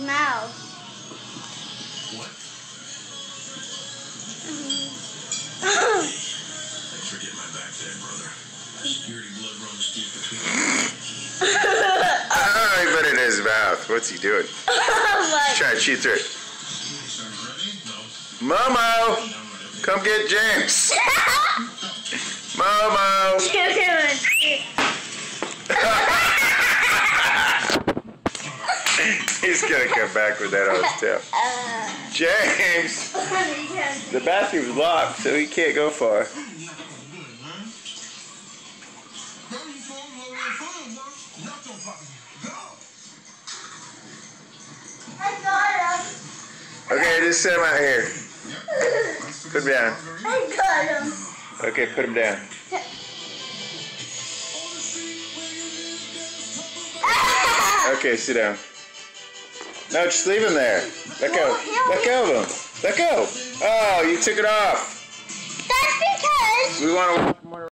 mouth. What? Thanks for getting my back there, brother. Security blood runs deep between Oh, he put it in his mouth. What's he doing? He's trying to chew through it. Momo! Come get James! Momo! He's gonna come back with that on his tail. James! The bathroom's locked, so he can't go far. Okay, just sit him out here. Put him down. I got him. Okay, put him down. Okay, sit down. No, just leave him there. Let go. Let go of him. Let go. Oh, you took it off. That's because... We want to...